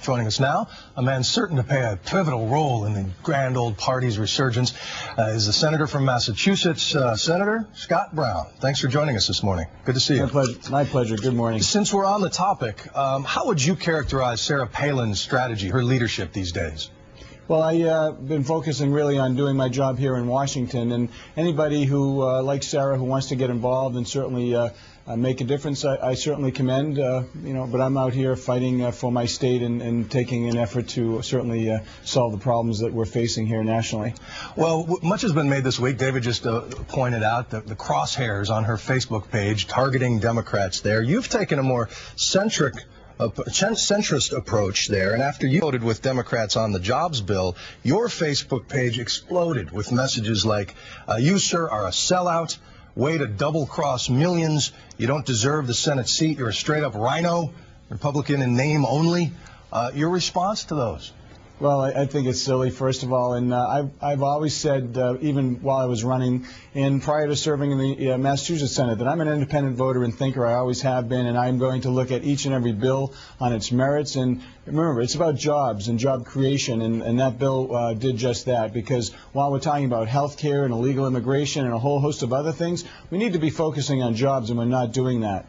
Joining us now, a man certain to play a pivotal role in the grand old party's resurgence, is the senator from Massachusetts, Senator Scott Brown. Thanks for joining us this morning. Good to see you. My pleasure. Good morning. Since we're on the topic, how would you characterize Sarah Palin's strategy, her leadership these days? Well, I've been focusing really on doing my job here in Washington, and anybody who, like Sarah, who wants to get involved and certainly make a difference, I certainly commend, but I'm out here fighting for my state and taking an effort to certainly solve the problems that we're facing here nationally. Well, much has been made this week. David just pointed out the crosshairs on her Facebook page targeting Democrats there. You've taken a more centrist approach there, and after you voted with Democrats on the jobs bill, your Facebook page exploded with messages like, you, sir, are a sellout, way to double-cross millions, you don't deserve the Senate seat, you're a straight-up rhino, Republican in name only. Your response to those? Well, I think it's silly, first of all, and I've always said, even while I was running and prior to serving in the Massachusetts Senate, that I'm an independent voter and thinker. I always have been, and I'm going to look at each and every bill on its merits. And remember, it's about jobs and job creation, and that bill did just that, because while we're talking about health care and illegal immigration and a whole host of other things, we need to be focusing on jobs, and we're not doing that.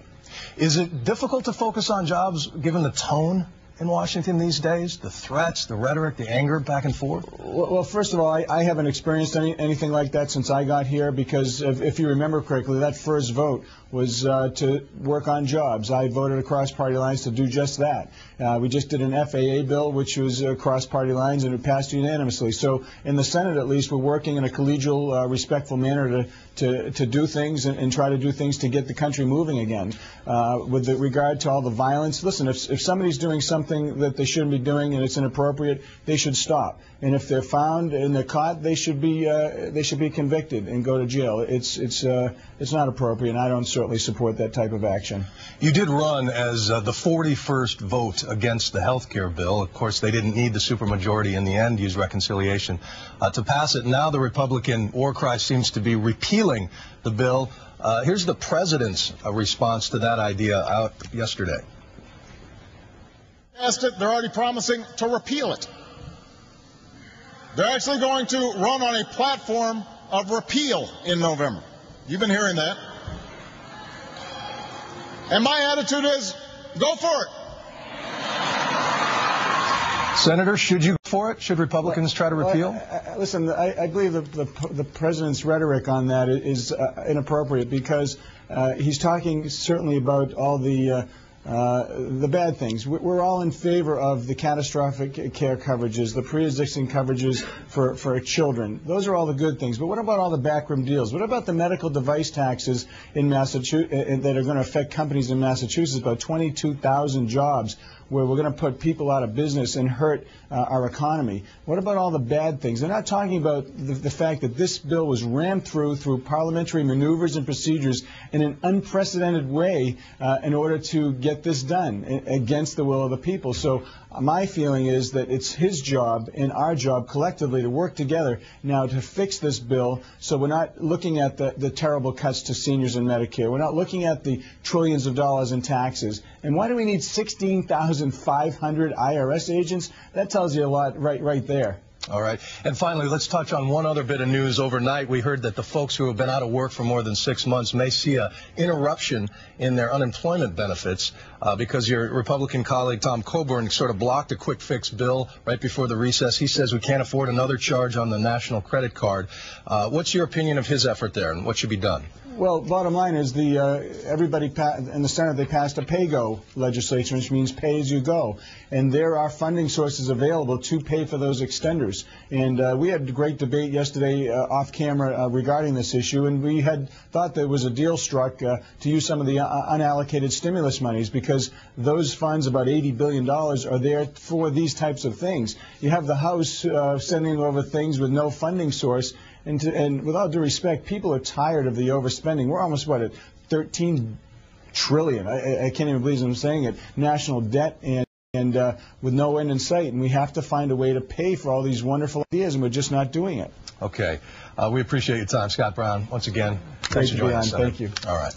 Is it difficult to focus on jobs given the tone in Washington these days, the threats, the rhetoric, the anger back and forth? Well, first of all, I haven't experienced anything like that since I got here, because if you remember correctly, that first vote was to work on jobs. I voted across party lines to do just that. We just did an FAA bill, which was across party lines, and it passed unanimously. So in the Senate, at least, we're working in a collegial, respectful manner to do things and try to do things to get the country moving again. With regard to all the violence, listen, if somebody's doing something that they shouldn't be doing and it's inappropriate, they should stop. And if they're found and they're caught, they should be convicted and go to jail. It's not appropriate, and I don't certainly support that type of action. You did run as the 41st vote against the health care bill. Of course, they didn't need the supermajority in the end, use reconciliation to pass it. Now the Republican war cry seems to be repealing the bill. Here's the president's response to that idea out yesterday. They're already promising to repeal it. They're actually going to run on a platform of repeal in November. You've been hearing that. And my attitude is, go for it. Senator, should you go for it? Should Republicans try to repeal? Listen, I believe the president's rhetoric on that is inappropriate, because he's talking certainly about all the bad things. We're all in favor of the catastrophic care coverages, the pre-existing coverages for children. Those are all the good things. But what about all the backroom deals? What about the medical device taxes in Massachusetts that are going to affect companies in Massachusetts, about 22,000 jobs, where we're going to put people out of business and hurt our economy? What about all the bad things? They're not talking about the fact that this bill was rammed through parliamentary maneuvers and procedures in an unprecedented way in order to get this done against the will of the people. So my feeling is that it's his job and our job collectively to work together now to fix this bill, so we're not looking at the terrible cuts to seniors and Medicare. We're not looking at the trillions of dollars in taxes. And why do we need 16,500 IRS agents? That tells you a lot right there. All right. And finally, let's touch on one other bit of news. Overnight, we heard that the folks who have been out of work for more than 6 months may see an interruption in their unemployment benefits because your Republican colleague, Tom Coburn, sort of blocked a quick fix bill right before the recess. He says we can't afford another charge on the national credit card. What's your opinion of his effort there, and what should be done? Well, bottom line is everybody in the Senate, they passed a pay-go legislation, which means pay as you go. And there are funding sources available to pay for those extenders. And we had a great debate yesterday off camera regarding this issue, and we had thought there was a deal struck to use some of the unallocated stimulus monies, because those funds, about $80 billion, are there for these types of things. You have the House sending over things with no funding source. And with all due respect, people are tired of the overspending. We're almost, at 13 trillion. I can't even believe I'm saying it. National debt and with no end in sight. And we have to find a way to pay for all these wonderful ideas, and we're just not doing it. Okay. We appreciate your time, Scott Brown. Once again, thanks for joining us. Thank you. All right.